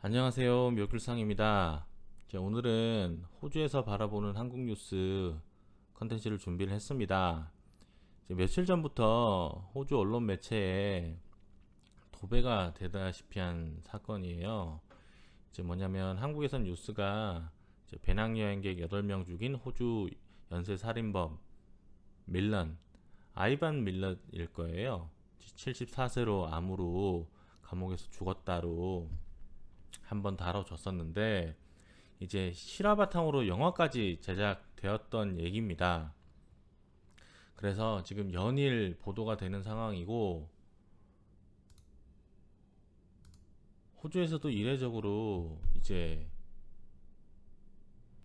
안녕하세요. 묘길상입니다. 오늘은 호주에서 바라보는 한국 뉴스 컨텐츠를 준비를 했습니다. 며칠 전부터 호주 언론 매체에 도배가 되다시피 한 사건이에요. 뭐냐면 한국에선 뉴스가 배낭여행객 8명 죽인 호주 연쇄 살인범 밀런, 아이반 밀런일 거예요. 74세로 암으로 감옥에서 죽었다로 한번 다뤄줬었는데, 이제 실화 바탕으로 영화까지 제작되었던 얘기입니다. 그래서 지금 연일 보도가 되는 상황이고, 호주에서도 이례적으로 이제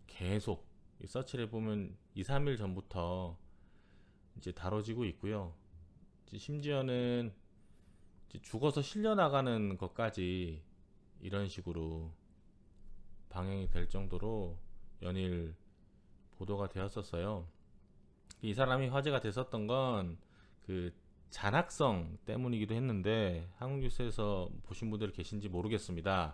계속 서치를 해보면 2, 3일 전부터 이제 다뤄지고 있고요. 심지어는 이제 죽어서 실려나가는 것까지 이런 식으로 방영이 될 정도로 연일 보도가 되었었어요. 이 사람이 화제가 됐었던 건 그 잔악성 때문이기도 했는데, 한국 뉴스에서 보신 분들 계신지 모르겠습니다.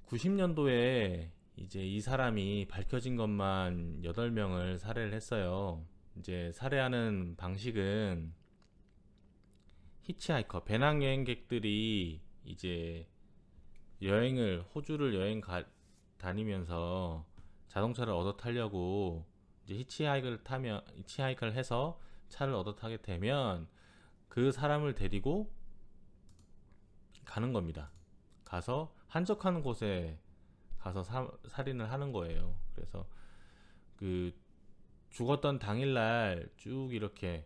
90년도에 이제 이 사람이 밝혀진 것만 8명을 살해를 했어요. 이제 살해하는 방식은 히치하이커, 배낭여행객들이 이제 호주를 다니면서 자동차를 얻어 타려고 이제 히치하이크를 해서 차를 얻어 타게 되면 그 사람을 데리고 가는 겁니다. 가서 한적한 곳에 가서 살인을 하는 거예요. 그래서 그 죽었던 당일날 쭉 이렇게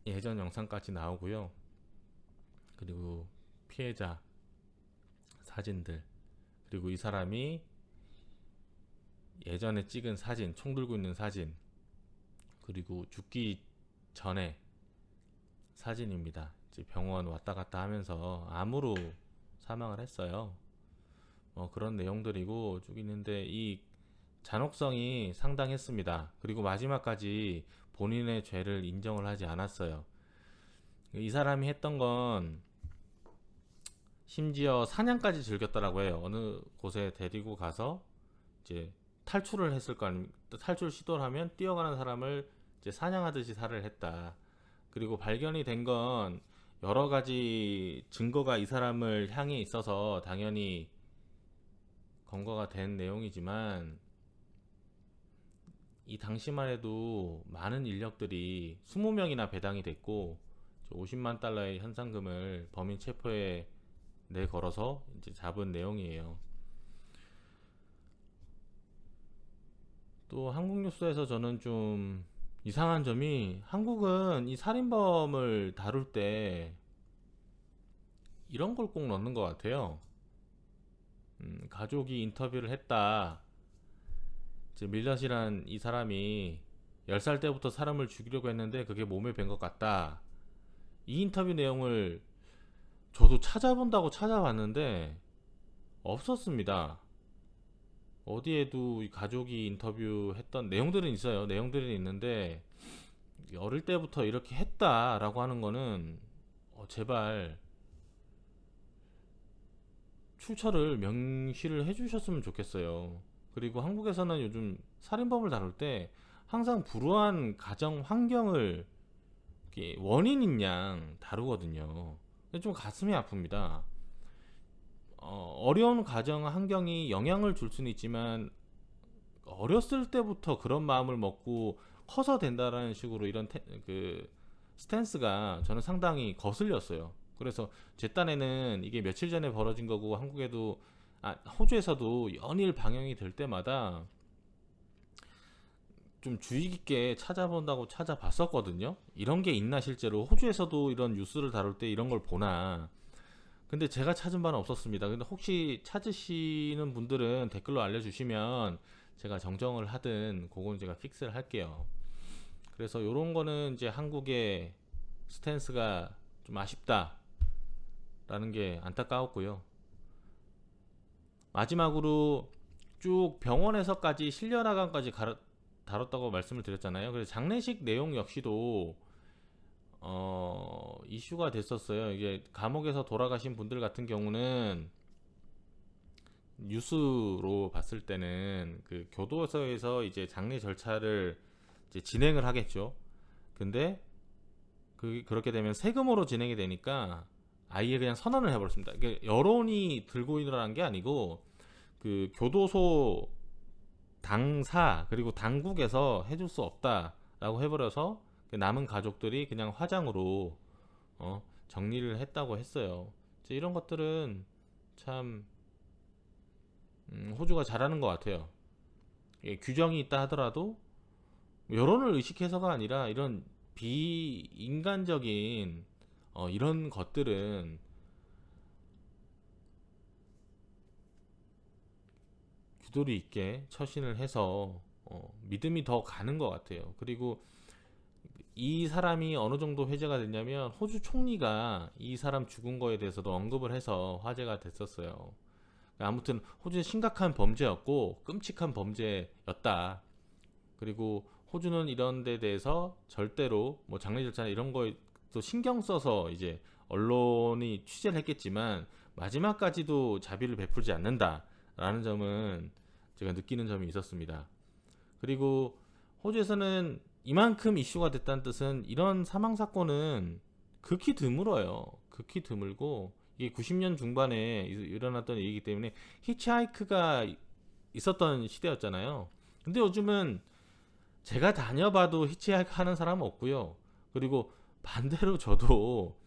예전 영상까지 나오고요. 그리고 피해자 사진들, 그리고 이 사람이 예전에 찍은 사진, 총 들고 있는 사진, 그리고 죽기 전에 사진입니다. 이제 병원 왔다 갔다 하면서 암으로 사망을 했어요. 그런 내용들이고 쭉 있는데, 이 잔혹성이 상당했습니다. 그리고 마지막까지 본인의 죄를 인정을 하지 않았어요. 이 사람이 했던 건 심지어 사냥까지 즐겼다라고 해요. 어느 곳에 데리고 가서 이제 탈출을 했을 거 아닙니까? 탈출 시도를 하면 뛰어가는 사람을 이제 사냥하듯이 살해를 했다. 그리고 발견이 된 건 여러 가지 증거가 이 사람을 향해 있어서 당연히 검거가 된 내용이지만, 이 당시만 해도 많은 인력들이 20명이나 배당이 됐고 50만 달러의 현상금을 범인 체포에 내걸어서 이제 잡은 내용이에요. 또 한국 뉴스에서 저는 좀 이상한 점이, 한국은 이 살인범을 다룰 때 이런 걸 꼭 넣는 것 같아요. 가족이 인터뷰를 했다. 이제 밀럿이란 이 사람이 10살 때부터 사람을 죽이려고 했는데 그게 몸에 밴 것 같다. 이 인터뷰 내용을 저도 찾아본다고 찾아봤는데 없었습니다. 어디에도 이 가족이 인터뷰했던 내용들은 있어요. 내용들은 있는데 어릴 때부터 이렇게 했다라고 하는 거는 제발 출처를 명시를 해주셨으면 좋겠어요. 그리고 한국에서는 요즘 살인범을 다룰 때 항상 불우한 가정 환경을 원인인 양 다루거든요. 좀 가슴이 아픕니다. 어려운 가정 환경이 영향을 줄 수는 있지만, 어렸을 때부터 그런 마음을 먹고 커서 된다라는 식으로 이런 스탠스가 저는 상당히 거슬렸어요. 그래서 제 딴에는 이게 며칠 전에 벌어진 거고, 호주에서도 연일 방영이 될 때마다 좀 주의 깊게 찾아본다고 찾아봤었거든요. 이런 게 있나, 실제로 호주에서도 이런 뉴스를 다룰 때 이런 걸 보나. 근데 제가 찾은 바는 없었습니다. 근데 혹시 찾으시는 분들은 댓글로 알려주시면 제가 정정을 하든 그건 제가 픽스를 할게요. 그래서 이런 거는 이제 한국의 스탠스가 좀 아쉽다라는 게 안타까웠고요. 마지막으로 쭉 병원에서까지 실려나간까지 다뤘다고 말씀을 드렸잖아요. 그래서 장례식 내용 역시도 이슈가 됐었어요. 이게 감옥에서 돌아가신 분들 같은 경우는 뉴스로 봤을 때는 그 교도소에서 이제 장례 절차를 이제 진행을 하겠죠. 근데 그렇게 되면 세금으로 진행이 되니까 아예 그냥 선언을 해버렸습니다. 이게 여론이 들고 일어난 게 아니고 그 교도소 당사 그리고 당국에서 해줄 수 없다라고 해버려서 남은 가족들이 그냥 화장으로 정리를 했다고 했어요. 이제 이런 것들은 참 호주가 잘하는 것 같아요. 규정이 있다 하더라도 여론을 의식해서가 아니라 이런 비인간적인 이런 것들은 규도리 있게 처신을 해서 믿음이 더 가는 것 같아요. 그리고 이 사람이 어느 정도 회자가 됐냐면 호주 총리가 이 사람 죽은 거에 대해서도 언급을 해서 화제가 됐었어요. 아무튼 호주는 심각한 범죄였고 끔찍한 범죄였다. 그리고 호주는 이런 데 대해서 절대로 뭐 장례 절차나 이런 거에 또 신경 써서 이제 언론이 취재를 했겠지만 마지막까지도 자비를 베풀지 않는다라는 점은 제가 느끼는 점이 있었습니다. 그리고 호주에서는 이만큼 이슈가 됐다는 뜻은 이런 사망 사건은 극히 드물어요. 극히 드물고 이게 90년 중반에 일어났던 일이기 때문에 히치하이크가 있었던 시대였잖아요. 근데 요즘은 제가 다녀봐도 히치하이크 하는 사람은 없고요. 그리고 반대로 저도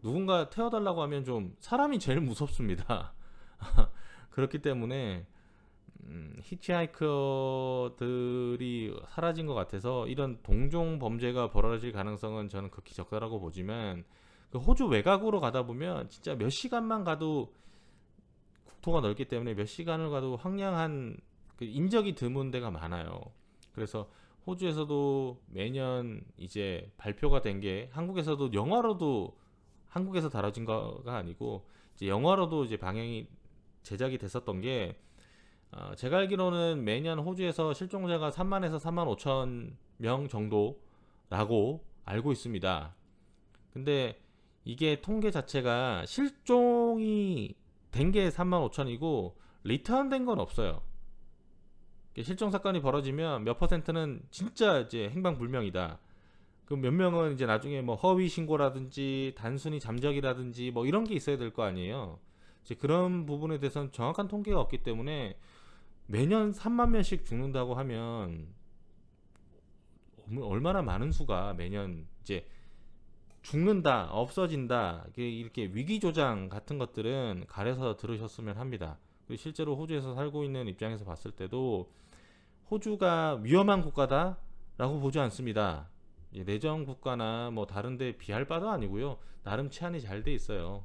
누군가 태워달라고 하면 좀 사람이 제일 무섭습니다. 그렇기 때문에 히치하이커들이 사라진 것 같아서 이런 동종 범죄가 벌어질 가능성은 저는 극히 적다라고 보지만 그 호주 외곽으로 가다 보면 진짜 몇 시간만 가도 국토가 넓기 때문에 몇 시간을 가도 황량한 그 인적이 드문 데가 많아요. 그래서 호주에서도 매년 이제 발표가 된 게 한국에서도 영화로도 한국에서 다뤄진 거가 아니고 이제 영화로도 이제 방영이 제작이 됐었던 게 제가 알기로는 매년 호주에서 실종자가 3만에서 3만 5천 명 정도라고 알고 있습니다. 근데 이게 통계 자체가 실종이 된 게 3만 5천이고 리턴된 건 없어요. 실종 사건이 벌어지면 몇 퍼센트는 진짜 이제 행방불명이다. 그럼 몇 명은 이제 나중에 뭐 허위 신고라든지 단순히 잠적이라든지 뭐 이런 게 있어야 될 거 아니에요. 이제 그런 부분에 대해서는 정확한 통계가 없기 때문에 매년 3만 명씩 죽는다고 하면 얼마나 많은 수가 매년 이제 죽는다, 없어진다, 이렇게 위기조장 같은 것들은 가려서 들으셨으면 합니다. 실제로 호주에서 살고 있는 입장에서 봤을 때도 호주가 위험한 국가다라고 보지 않습니다. 내전 국가나 뭐 다른 데 비할 바도 아니고요. 나름 치안이 잘 돼 있어요.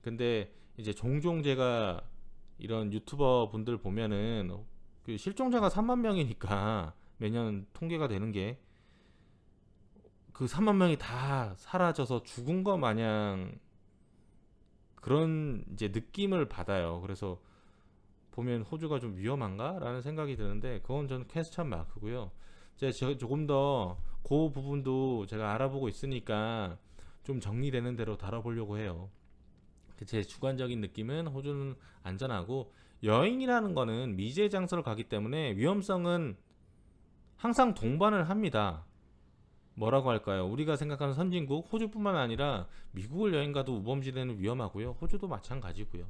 근데 이제 종종 제가 이런 유튜버 분들 보면은 그 실종자가 3만 명이니까 매년 통계가 되는 게 그 3만 명이 다 사라져서 죽은 거 마냥 그런 이제 느낌을 받아요. 그래서 보면 호주가 좀 위험한가? 라는 생각이 드는데 그건 저는 퀘스천 마크고요. 제가 조금 더 그 부분도 제가 알아보고 있으니까 좀 정리되는 대로 다뤄보려고 해요. 제 주관적인 느낌은 호주는 안전하고 여행이라는 거는 미지의 장소를 가기 때문에 위험성은 항상 동반을 합니다. 뭐라고 할까요? 우리가 생각하는 선진국 호주뿐만 아니라 미국을 여행 가도 우범지대는 위험하고요. 호주도 마찬가지고요.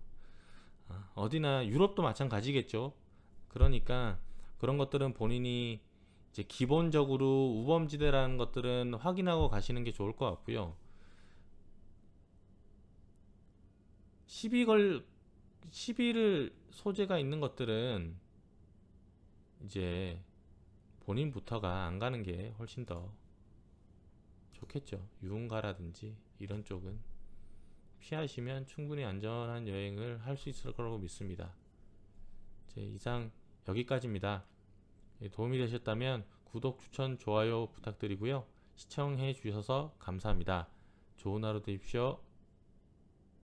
어디나 유럽도 마찬가지겠죠. 그러니까 그런 것들은 본인이 이제 기본적으로 우범지대라는 것들은 확인하고 가시는 게 좋을 것 같고요. 시비를 소재가 있는 것들은 이제 본인부터가 안 가는 게 훨씬 더 좋겠죠. 유흥가라든지 이런 쪽은 피하시면 충분히 안전한 여행을 할 수 있을 거라고 믿습니다. 이상 여기까지입니다. 도움이 되셨다면 구독, 추천, 좋아요 부탁드리고요. 시청해 주셔서 감사합니다. 좋은 하루 되십시오.